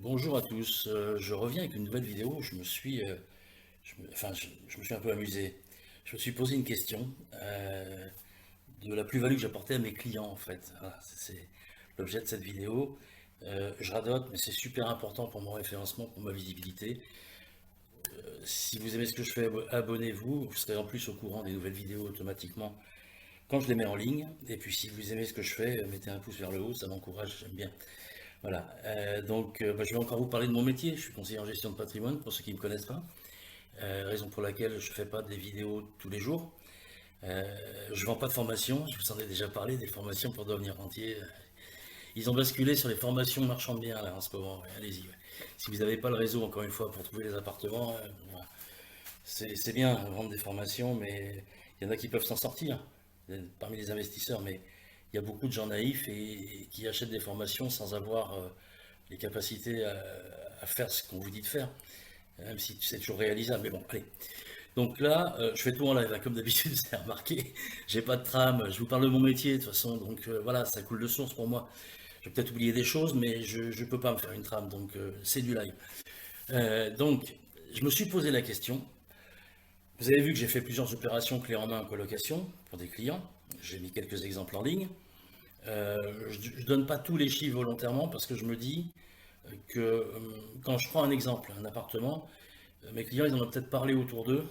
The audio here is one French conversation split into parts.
Bonjour à tous, je reviens avec une nouvelle vidéo. Je me suis un peu amusé. Je me suis posé une question de la plus-value que j'apportais à mes clients en fait. Voilà, c'est l'objet de cette vidéo. Je radote, mais c'est super important pour mon référencement, pour ma visibilité. Si vous aimez ce que je fais, abonnez-vous. Vous serez en plus au courant des nouvelles vidéos automatiquement quand je les mets en ligne. Et puis si vous aimez ce que je fais, mettez un pouce vers le haut, ça m'encourage, j'aime bien. Voilà, je vais encore vous parler de mon métier. Je suis conseiller en gestion de patrimoine, pour ceux qui ne me connaissent pas. Raison pour laquelle je ne fais pas des vidéos tous les jours. Je ne vends pas de formation, je vous en ai déjà parlé, des formations pour devenir rentier. Ils ont basculé sur les formations marchand de biens là, en ce moment, ouais, allez-y. Ouais. Si vous n'avez pas le réseau, encore une fois, pour trouver les appartements, voilà. C'est bien vendre des formations, mais il y en a qui peuvent s'en sortir parmi les investisseurs, mais il y a beaucoup de gens naïfs et qui achètent des formations sans avoir les capacités à faire ce qu'on vous dit de faire, même si c'est toujours réalisable. Mais bon, allez. Donc là, je fais tout en live, hein, comme d'habitude, vous avez remarqué. J'ai pas de trame, je vous parle de mon métier de toute façon, donc voilà, ça coule de source pour moi. Je vais peut-être oublier des choses, mais je ne peux pas me faire une trame, donc c'est du live. Donc, je me suis posé la question. Vous avez vu que j'ai fait plusieurs opérations clés en main en colocation pour des clients. J'ai mis quelques exemples en ligne. Je ne donne pas tous les chiffres volontairement parce que je me dis que quand je prends un exemple, un appartement, mes clients, ils en ont peut-être parlé autour d'eux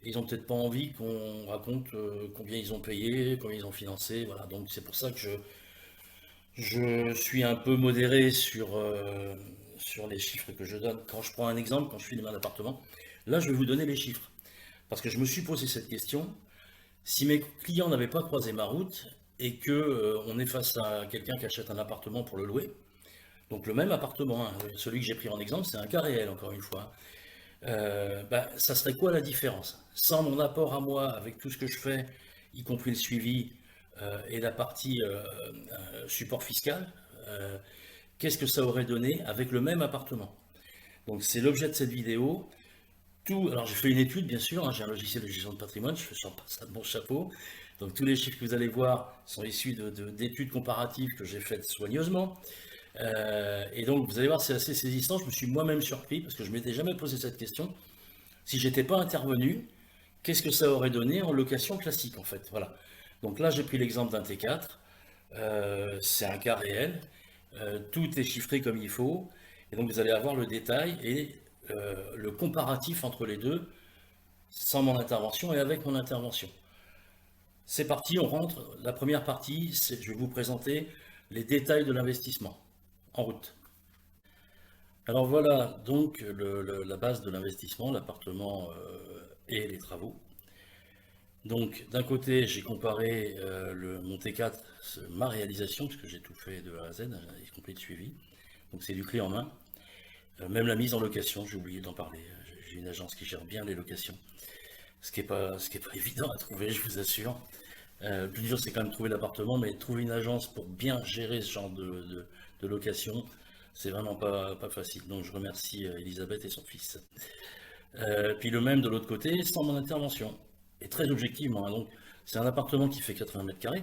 et ils n'ont peut-être pas envie qu'on raconte combien ils ont payé, combien ils ont financé. Voilà, donc c'est pour ça que je suis un peu modéré sur les chiffres que je donne. Quand je prends un exemple, quand je filme un appartement, là, je vais vous donner les chiffres. Parce que je me suis posé cette question, si mes clients n'avaient pas croisé ma route et que on est face à quelqu'un qui achète un appartement pour le louer, donc le même appartement, hein, celui que j'ai pris en exemple, c'est un cas réel encore une fois, ça serait quoi la différence? Sans mon apport à moi, avec tout ce que je fais, y compris le suivi et la partie support fiscal, qu'est-ce que ça aurait donné avec le même appartement? Donc c'est l'objet de cette vidéo. Alors j'ai fait une étude bien sûr, hein, j'ai un logiciel de gestion de patrimoine, je ne sors pas ça de mon chapeau. Donc tous les chiffres que vous allez voir sont issus d'études comparatives que j'ai faites soigneusement. Et donc vous allez voir, c'est assez saisissant, je me suis moi-même surpris parce que je ne m'étais jamais posé cette question. Si j'étais pas intervenu, qu'est-ce que ça aurait donné en location classique en fait? Voilà. Donc là j'ai pris l'exemple d'un T4, c'est un cas réel, tout est chiffré comme il faut, et donc vous allez avoir le détail et le comparatif entre les deux, sans mon intervention et avec mon intervention. C'est parti, on rentre. La première partie, je vais vous présenter les détails de l'investissement. En route. Alors voilà donc la base de l'investissement, l'appartement et les travaux. Donc d'un côté, j'ai comparé mon T4, ma réalisation, parce que j'ai tout fait de A à Z, y compris le suivi. Donc c'est du clé en main. Même la mise en location, j'ai oublié d'en parler. J'ai une agence qui gère bien les locations. Ce qui est pas évident à trouver, je vous assure. Le plus dur, c'est quand même trouver l'appartement, mais trouver une agence pour bien gérer ce genre de location, c'est vraiment pas facile. Donc je remercie Elisabeth et son fils. Puis le même de l'autre côté, sans mon intervention. Et très objectivement, hein, donc c'est un appartement qui fait 80 mètres carrés.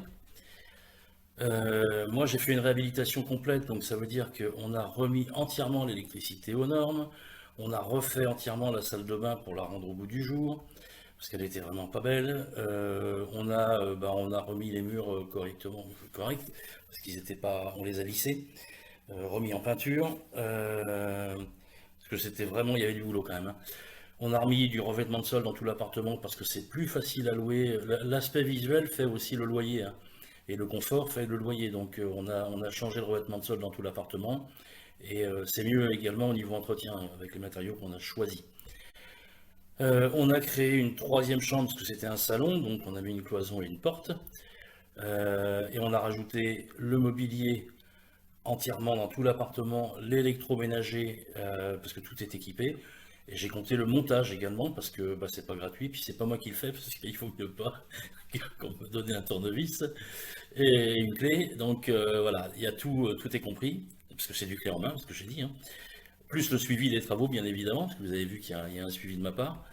Moi, j'ai fait une réhabilitation complète, donc ça veut dire qu'on a remis entièrement l'électricité aux normes, on a refait entièrement la salle de bain pour la rendre au goût du jour, parce qu'elle était vraiment pas belle. On a remis les murs corrects, parce qu'ils étaient pas, on les a lissés, remis en peinture, parce que c'était vraiment, il y avait du boulot quand même, hein. On a remis du revêtement de sol dans tout l'appartement parce que c'est plus facile à louer. L'aspect visuel fait aussi le loyer, hein, et le confort fait le loyer. Donc on a changé le revêtement de sol dans tout l'appartement et c'est mieux également au niveau entretien avec les matériaux qu'on a choisis. On a créé une troisième chambre parce que c'était un salon, donc on a mis une cloison et une porte. Et on a rajouté le mobilier entièrement dans tout l'appartement, l'électroménager parce que tout est équipé. Et j'ai compté le montage également parce que c'est pas gratuit, puis c'est pas moi qui le fais parce qu'il faut qu'on me donne un tournevis et une clé. Donc voilà, il y a tout est compris parce que c'est du clé en main, ce que j'ai dit, hein. Plus le suivi des travaux, bien évidemment, parce que vous avez vu qu'il y a un suivi de ma part.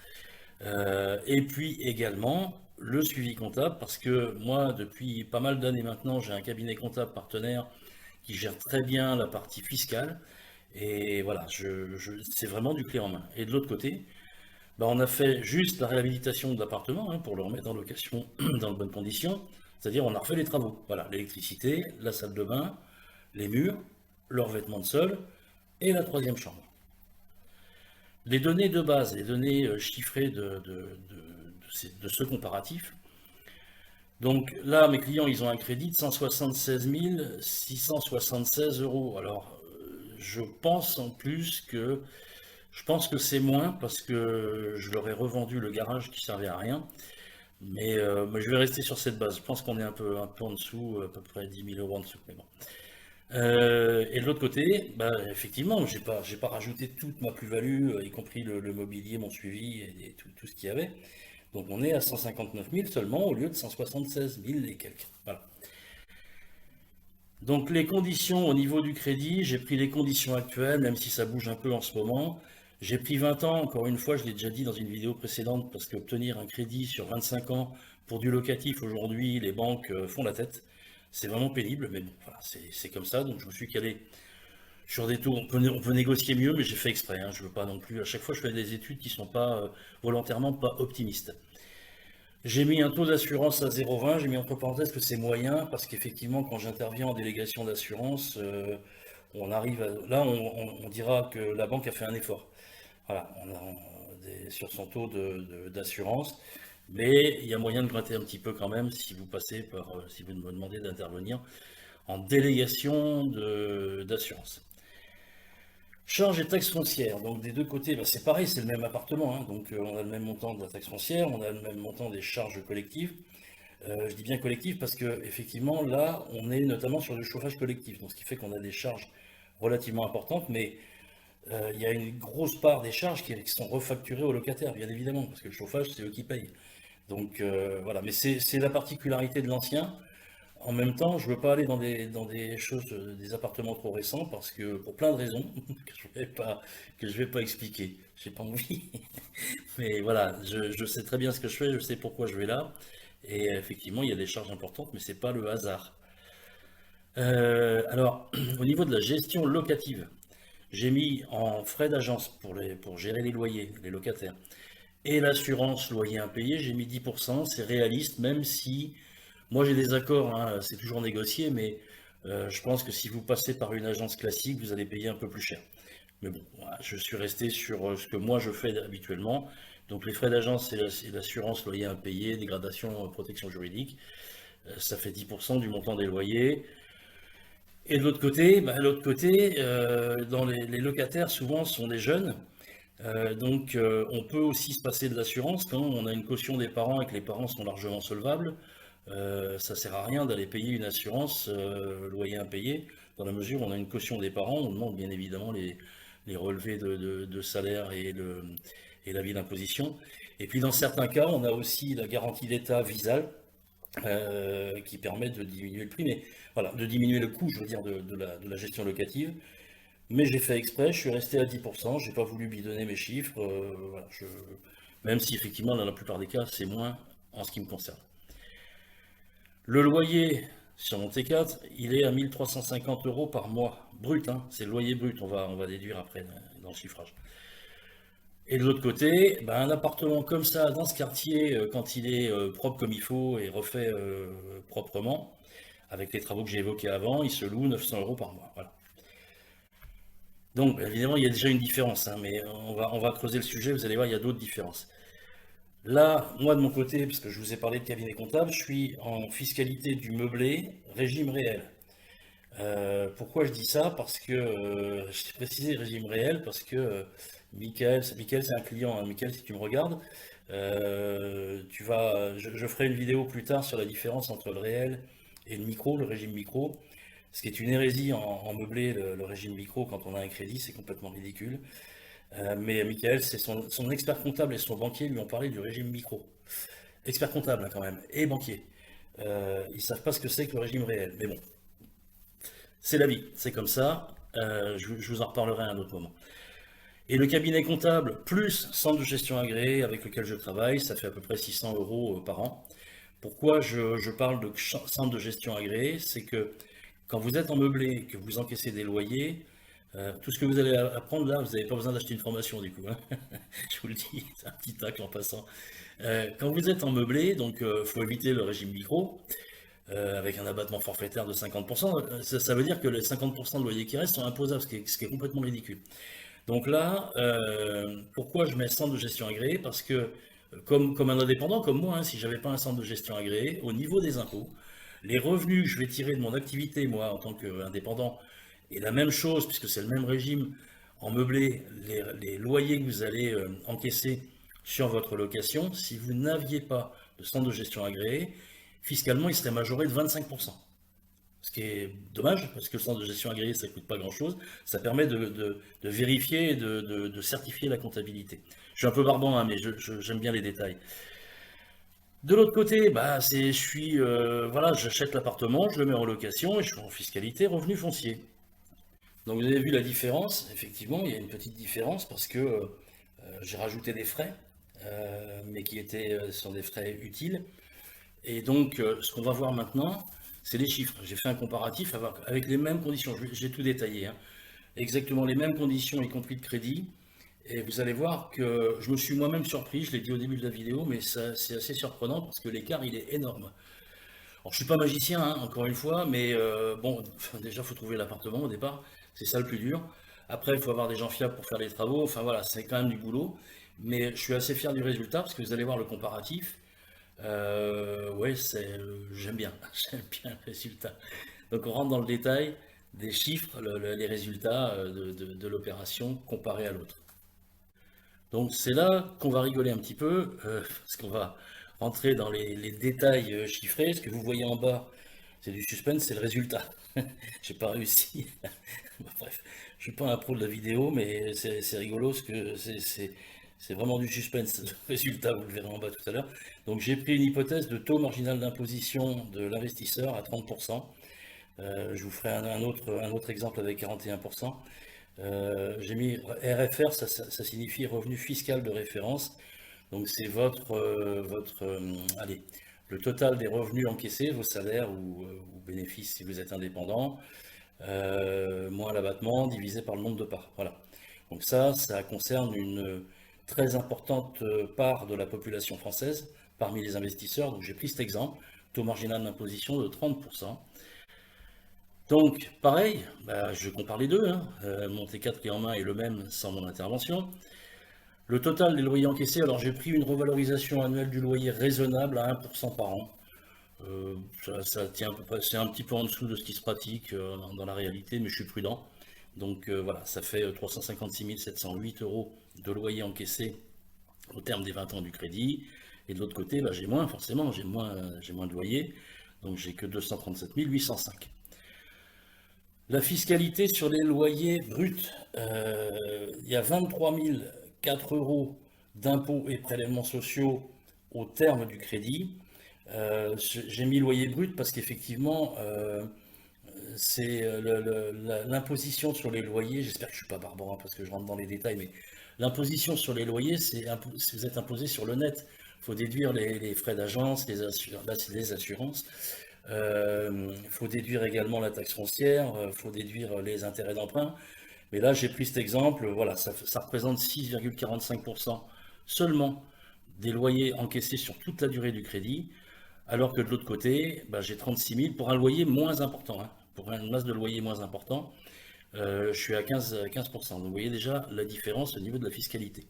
Et puis également le suivi comptable, parce que moi, depuis pas mal d'années maintenant, j'ai un cabinet comptable partenaire qui gère très bien la partie fiscale. Et voilà, c'est vraiment du clé en main. Et de l'autre côté, bah, on a fait juste la réhabilitation de l'appartement hein, pour le remettre en location dans de bonnes conditions. C'est-à-dire on a refait les travaux. Voilà, l'électricité, la salle de bain, les murs, le revêtement de sol et la troisième chambre. Les données de base, les données chiffrées de ce comparatif. Donc là, mes clients, ils ont un crédit de 176 676 euros. Alors, je pense en plus que je pense que c'est moins parce que je leur ai revendu le garage qui servait à rien. Mais je vais rester sur cette base. Je pense qu'on est un peu en dessous, à peu près 10 000 euros en dessous. Mais bon. Et de l'autre côté, bah, effectivement, j'ai pas rajouté toute ma plus-value, y compris le mobilier, mon suivi et tout ce qu'il y avait. Donc on est à 159 000 seulement au lieu de 176 000 et quelques. Voilà. Donc les conditions au niveau du crédit, j'ai pris les conditions actuelles, même si ça bouge un peu en ce moment. J'ai pris 20 ans, encore une fois, je l'ai déjà dit dans une vidéo précédente, parce qu'obtenir un crédit sur 25 ans pour du locatif aujourd'hui, les banques font la tête. C'est vraiment pénible, mais bon, voilà, c'est comme ça. Donc je me suis calé sur des taux. On peut négocier mieux, mais j'ai fait exprès. Hein, je veux pas non plus. À chaque fois, je fais des études qui sont pas volontairement pas optimistes. J'ai mis un taux d'assurance à 0,20, j'ai mis entre parenthèses que c'est moyen, parce qu'effectivement, quand j'interviens en délégation d'assurance, on arrive à, là, on dira que la banque a fait un effort. Voilà, sur son taux d'assurance, mais il y a moyen de gratter un petit peu quand même si vous passez par, si vous me demandez d'intervenir en délégation d'assurance. Charges et taxes foncières. Donc des deux côtés, bah, c'est pareil, c'est le même appartement. Hein. Donc on a le même montant de la taxe foncière, on a le même montant des charges collectives. Je dis bien collectives parce que effectivement là, on est notamment sur le chauffage collectif. Donc ce qui fait qu'on a des charges relativement importantes, mais il y a une grosse part des charges qui sont refacturées aux locataires, bien évidemment, parce que le chauffage, c'est eux qui payent. Donc voilà, mais c'est la particularité de l'ancien. En même temps, je ne veux pas aller dans des choses, des appartements trop récents, parce que pour plein de raisons que je vais pas expliquer. J'ai pas envie. Mais voilà, je sais très bien ce que je fais, je sais pourquoi je vais là. Et effectivement, il y a des charges importantes, mais c'est pas le hasard. Alors, au niveau de la gestion locative, j'ai mis en frais d'agence pour gérer les loyers, les locataires, et l'assurance loyer impayé, j'ai mis 10%, c'est réaliste, même si moi j'ai des accords, hein, c'est toujours négocié, mais je pense que si vous passez par une agence classique, vous allez payer un peu plus cher. Mais bon, voilà, je suis resté sur ce que moi je fais habituellement. Donc les frais d'agence, c'est l'assurance loyer impayé, dégradation, protection juridique. Ça fait 10% du montant des loyers. Et de l'autre côté, dans les locataires, souvent, sont des jeunes. Donc on peut aussi se passer de l'assurance quand on a une caution des parents et que les parents sont largement solvables. Ça sert à rien d'aller payer une assurance loyer impayé, dans la mesure où on a une caution des parents, on demande bien évidemment les relevés de salaire et l'avis d'imposition. Et puis dans certains cas, on a aussi la garantie d'État Visal qui permet de diminuer le prix, mais voilà, de diminuer le coût, je veux dire, de la gestion locative. Mais j'ai fait exprès, je suis resté à 10%, j'ai pas voulu bidonner mes chiffres, voilà, même si effectivement dans la plupart des cas c'est moins en ce qui me concerne. Le loyer sur mon T4, il est à 1350 euros par mois, brut, hein, c'est le loyer brut, on va déduire après dans le chiffrage. Et de l'autre côté, ben, un appartement comme ça, dans ce quartier, quand il est propre comme il faut et refait proprement, avec les travaux que j'ai évoqués avant, il se loue 900 euros par mois. Voilà. Donc, évidemment, il y a déjà une différence, hein, mais on va creuser le sujet, vous allez voir, il y a d'autres différences. Là, moi de mon côté, parce que je vous ai parlé de cabinet comptable, je suis en fiscalité du meublé, régime réel. Pourquoi je dis ça? Parce que, j'ai précisé régime réel, parce que Michael, c'est un client, hein. Michael, si tu me regardes, je ferai une vidéo plus tard sur la différence entre le réel et le micro, le régime micro. Ce qui est une hérésie en meublé, le régime micro, quand on a un crédit, c'est complètement ridicule. Mais Michael, c'est son expert comptable et son banquier lui ont parlé du régime micro. Expert comptable hein, quand même, et banquier. Ils ne savent pas ce que c'est que le régime réel. Mais bon, c'est la vie, c'est comme ça. Je vous en reparlerai à un autre moment. Et le cabinet comptable plus centre de gestion agréé avec lequel je travaille, ça fait à peu près 600 euros par an. Pourquoi je parle de centre de gestion agréé? C'est que quand vous êtes en meublé, que vous encaissez des loyers, Tout ce que vous allez apprendre là, vous n'avez pas besoin d'acheter une formation du coup, hein. Je vous le dis, c'est un petit tacle en passant. Quand vous êtes en meublé, donc faut éviter le régime micro, avec un abattement forfaitaire de 50%. Ça veut dire que les 50% de loyer qui restent sont imposables, ce qui est complètement ridicule. Donc là, pourquoi je mets centre de gestion agréé? Parce que comme un indépendant, comme moi, hein, si j'avais pas un centre de gestion agréé, au niveau des impôts, les revenus que je vais tirer de mon activité, moi, en tant qu'indépendant, et la même chose, puisque c'est le même régime en meublé, les loyers que vous allez encaisser sur votre location, si vous n'aviez pas de centre de gestion agréé, fiscalement, il serait majoré de 25%. Ce qui est dommage, parce que le centre de gestion agréé, ça ne coûte pas grand-chose. Ça permet de vérifier et de certifier la comptabilité. Je suis un peu barbant, hein, mais j'aime bien les détails. De l'autre côté, bah, voilà, j'achète l'appartement, je le mets en location et je suis en fiscalité revenu foncier. Donc vous avez vu la différence, effectivement, il y a une petite différence parce que j'ai rajouté des frais, mais sont des frais utiles. Et donc, ce qu'on va voir maintenant, c'est les chiffres. J'ai fait un comparatif avec les mêmes conditions. J'ai tout détaillé, hein. Exactement les mêmes conditions, y compris de crédit. Et vous allez voir que je me suis moi-même surpris, je l'ai dit au début de la vidéo, mais c'est assez surprenant parce que l'écart, il est énorme. Alors, je suis pas magicien, hein, encore une fois, mais bon, déjà, il faut trouver l'appartement au départ. C'est ça le plus dur. Après, il faut avoir des gens fiables pour faire les travaux. Enfin voilà, c'est quand même du boulot. Mais je suis assez fier du résultat parce que vous allez voir le comparatif. Ouais, j'aime bien, j'aime bien le résultat. Donc on rentre dans le détail des chiffres, les résultats de l'opération comparé à l'autre. Donc c'est là qu'on va rigoler un petit peu, parce qu'on va rentrer dans les détails chiffrés. Ce que vous voyez en bas, c'est du suspense, c'est le résultat. J'ai pas réussi. Bref, je suis pas un pro de la vidéo, mais c'est rigolo, ce que c'est vraiment du suspense. Le résultat, vous le verrez en bas tout à l'heure. Donc j'ai pris une hypothèse de taux marginal d'imposition de l'investisseur à 30%. Je vous ferai un autre exemple avec 41%. J'ai mis RFR, ça signifie revenu fiscal de référence. Donc c'est allez, le total des revenus encaissés, vos salaires ou bénéfices si vous êtes indépendant, moins l'abattement divisé par le nombre de parts. Voilà. Donc ça concerne une très importante part de la population française parmi les investisseurs. Donc j'ai pris cet exemple, taux marginal d'imposition de 30%. Donc pareil, bah, je compare les deux, hein. Mon T4 qui est en main est le même sans mon intervention. Le total des loyers encaissés, alors j'ai pris une revalorisation annuelle du loyer raisonnable à 1% par an. Ça tient à peu près, c'est un petit peu en dessous de ce qui se pratique dans la réalité, mais je suis prudent. Donc voilà, ça fait 356 708 euros de loyer encaissé au terme des 20 ans du crédit. Et de l'autre côté, bah, j'ai moins, forcément, j'ai moins de loyer. Donc j'ai que 237 805. La fiscalité sur les loyers bruts, il y a 23 004 euros d'impôts et prélèvements sociaux au terme du crédit. J'ai mis loyer brut parce qu'effectivement, c'est l'imposition sur les loyers. J'espère que je ne suis pas barbare parce que je rentre dans les détails, mais l'imposition sur les loyers, si vous êtes imposé sur le net. Il faut déduire les frais d'agence, les assurances. Il faut déduire également la taxe foncière, il faut déduire les intérêts d'emprunt. Mais là, j'ai pris cet exemple, voilà, ça représente 6,45% seulement des loyers encaissés sur toute la durée du crédit, alors que de l'autre côté, bah, j'ai 36 000 pour un loyer moins important, hein, pour une masse de loyer moins important, je suis à 15%. Donc vous voyez déjà la différence au niveau de la fiscalité.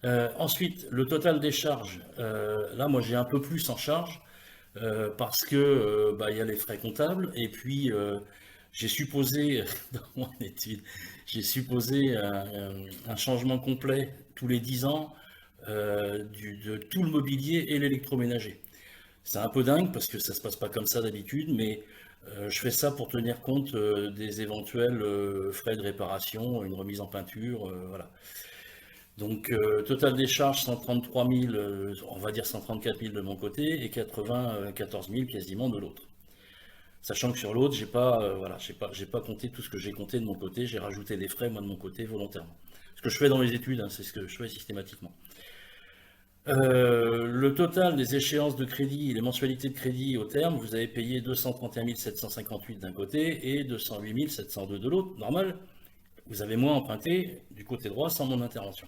Ensuite, le total des charges, là moi j'ai un peu plus en charge, parce que bah, il y a les frais comptables et puis j'ai supposé dans mon étude, j'ai supposé un changement complet tous les 10 ans de tout le mobilier et l'électroménager. C'est un peu dingue parce que ça se passe pas comme ça d'habitude, mais je fais ça pour tenir compte des éventuels frais de réparation, une remise en peinture, voilà. Donc, total des charges, 133 000, on va dire 134 000 de mon côté et 94 000 quasiment de l'autre. Sachant que sur l'autre, voilà, j'ai pas compté tout ce que j'ai compté de mon côté, j'ai rajouté des frais moi de mon côté volontairement. Ce que je fais dans mes études, hein, c'est ce que je fais systématiquement. Le total des échéances de crédit, les mensualités de crédit au terme, vous avez payé 231 758 d'un côté et 208 702 de l'autre, normal. Vous avez moins emprunté du côté droit sans mon intervention.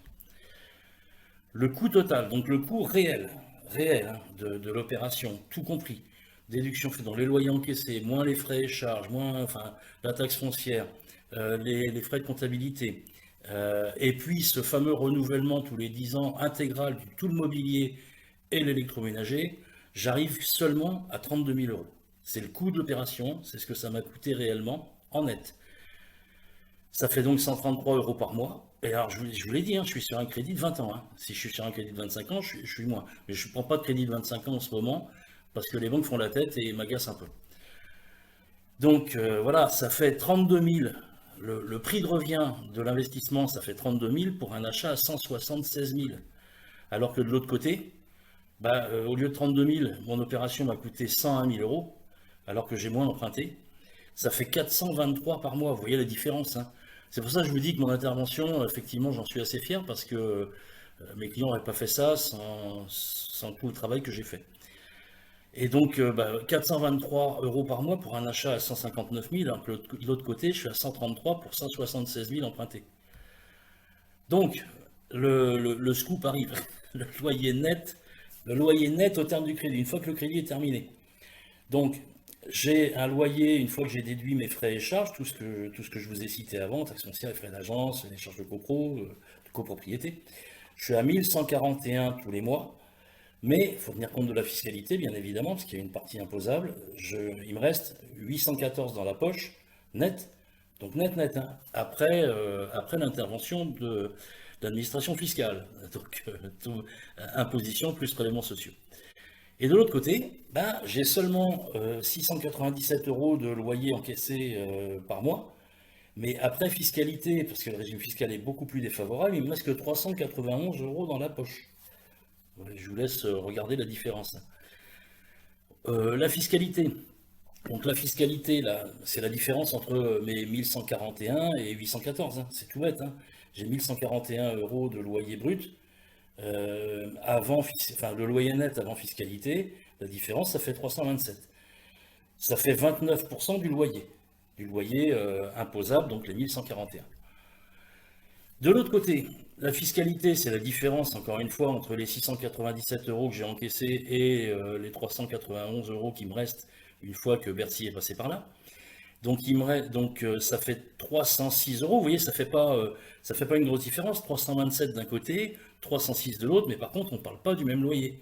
Le coût total, donc le coût réel hein, de l'opération, tout compris, déduction faite dans les loyers encaissés, moins les frais et charges, moins enfin, la taxe foncière, les frais de comptabilité, et puis ce fameux renouvellement tous les 10 ans intégral de tout le mobilier et l'électroménager, j'arrive seulement à 32 000 euros. C'est le coût de l'opération, c'est ce que ça m'a coûté réellement en net. Ça fait donc 133 euros par mois. Et alors, je vous l'ai dit, hein, je suis sur un crédit de 20 ans. Hein. Si je suis sur un crédit de 25 ans, je suis moins. Mais je ne prends pas de crédit de 25 ans en ce moment parce que les banques font la tête et m'agacent un peu. Donc voilà, ça fait 32 000. Le prix de revient de l'investissement, ça fait 32 000 pour un achat à 176 000. Alors que de l'autre côté, bah, au lieu de 32 000, mon opération m'a coûté 101 000 euros, alors que j'ai moins emprunté. Ça fait 423 par mois, vous voyez la différence. Hein. C'est pour ça que je vous dis que mon intervention, effectivement, j'en suis assez fier parce que mes clients n'auraient pas fait ça sans tout le travail que j'ai fait. Et donc, 423 euros par mois pour un achat à 159 000, alors que de l'autre côté, je suis à 133 pour 176 000 empruntés. Donc, le scoop arrive. Le loyer net au terme du crédit, une fois que le crédit est terminé. Donc, j'ai un loyer, une fois que j'ai déduit mes frais et charges, tout ce que je vous ai cité avant, taxes foncières, les frais d'agence, les charges de copro, de copropriété, je suis à 1141 tous les mois, mais il faut tenir compte de la fiscalité, bien évidemment, parce qu'il y a une partie imposable. Il me reste 814 dans la poche, net, donc net, hein, après l'intervention de l'administration fiscale, donc imposition plus prélèvements sociaux. Et de l'autre côté, ben, j'ai seulement 697 euros de loyer encaissé par mois, mais après fiscalité, parce que le régime fiscal est beaucoup plus défavorable, il me reste que 391 euros dans la poche. Je vous laisse regarder la différence. La fiscalité. Donc la fiscalité, là, c'est la différence entre mes 1141 et 814. Hein. C'est tout bête. Hein. J'ai 1141 euros de loyer brut. Le loyer net avant fiscalité, la différence, ça fait 327. Ça fait 29% du loyer imposable, donc les 1141. De l'autre côté, la fiscalité, c'est la différence, encore une fois, entre les 697 euros que j'ai encaissés et les 391 euros qui me restent une fois que Bercy est passé par là. Donc, ça fait 306 euros. Vous voyez, ça fait pas une grosse différence. 327 d'un côté, 306 de l'autre, mais par contre, on ne parle pas du même loyer.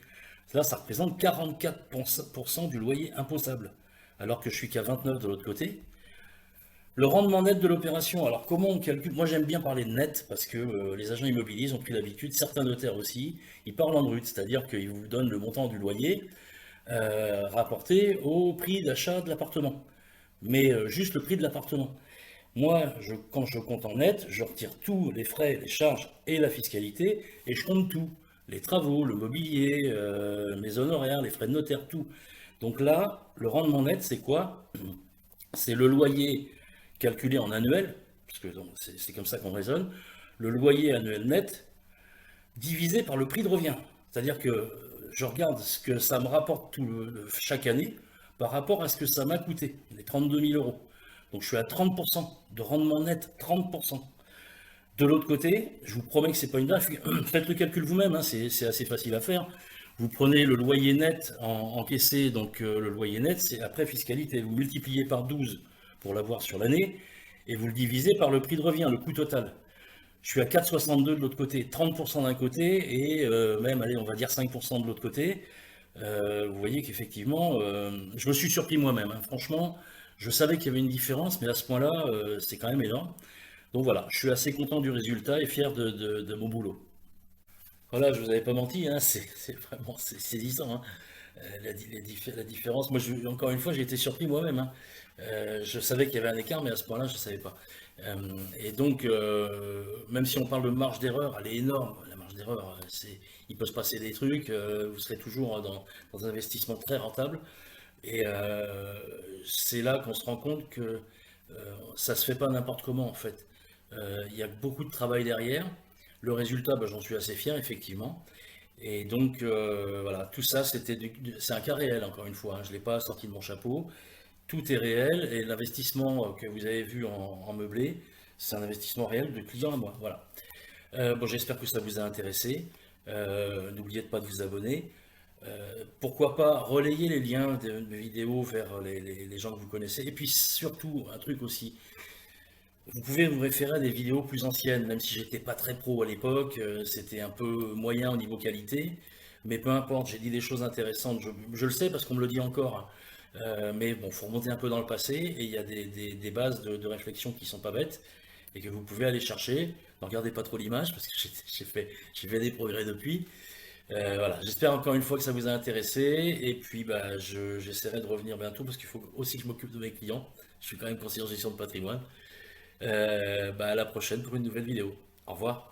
Là, ça représente 44% du loyer imposable, alors que je suis qu'à 29 de l'autre côté. Le rendement net de l'opération, alors comment on calcule? Moi j'aime bien parler de net parce que les agents immobiliers ont pris l'habitude, certains notaires aussi, ils parlent en brut, c'est-à-dire qu'ils vous donnent le montant du loyer rapporté au prix d'achat de l'appartement, mais juste le prix de l'appartement. Moi, quand je compte en net, je retire tous les frais, les charges et la fiscalité et je compte tout. Les travaux, le mobilier, mes honoraires, les frais de notaire, tout. Donc là, le rendement net, c'est quoi? C'est le loyer calculé en annuel, parce que c'est comme ça qu'on raisonne, le loyer annuel net divisé par le prix de revient. C'est-à-dire que je regarde ce que ça me rapporte chaque année par rapport à ce que ça m'a coûté, les 32 000 euros. Donc je suis à 30% de rendement net, 30%. De l'autre côté, je vous promets que c'est pas une blague, faites le calcul vous-même, hein, c'est assez facile à faire. Vous prenez le loyer net encaissé, donc le loyer net, c'est après fiscalité. Vous multipliez par 12 pour l'avoir sur l'année, et vous le divisez par le prix de revient, le coût total. Je suis à 4,62 de l'autre côté, 30% d'un côté, et même, allez, on va dire 5% de l'autre côté. Vous voyez qu'effectivement, je me suis surpris moi-même. Hein. Franchement, je savais qu'il y avait une différence, mais à ce point-là, c'est quand même énorme. Donc voilà, je suis assez content du résultat et fier de mon boulot. Voilà, je vous avais pas menti, hein, c'est vraiment saisissant. Hein. La différence, moi, encore une fois, j'ai été surpris moi-même. Hein. Je savais qu'il y avait un écart, mais à ce point-là, je ne savais pas. Et donc, même si on parle de marge d'erreur, elle est énorme. La marge d'erreur, il peut se passer des trucs. Vous serez toujours dans un investissement très rentable. Et c'est là qu'on se rend compte que ça se fait pas n'importe comment, en fait. Il y a beaucoup de travail derrière. Le résultat, j'en suis assez fier, effectivement. Et donc, voilà, tout ça, c'est un cas réel, encore une fois, hein, je ne l'ai pas sorti de mon chapeau. Tout est réel et l'investissement que vous avez vu en meublé, c'est un investissement réel de client à moi. Voilà. Bon, j'espère que ça vous a intéressé. N'oubliez pas de vous abonner. Pourquoi pas relayer les liens de vidéos vers les gens que vous connaissez. Et puis surtout, un truc aussi, vous pouvez vous référer à des vidéos plus anciennes, même si j'étais pas très pro à l'époque, c'était un peu moyen au niveau qualité, mais peu importe, j'ai dit des choses intéressantes, je le sais parce qu'on me le dit encore, hein. Mais bon, faut remonter un peu dans le passé et il y a des bases de réflexion qui sont pas bêtes et que vous pouvez aller chercher. Ne regardez pas trop l'image parce que j'ai fait des progrès depuis. Voilà, j'espère encore une fois que ça vous a intéressé et puis bah, j'essaierai de revenir bientôt parce qu'il faut aussi que je m'occupe de mes clients. Je suis quand même conseiller en gestion de patrimoine. Bah, à la prochaine pour une nouvelle vidéo. Au revoir.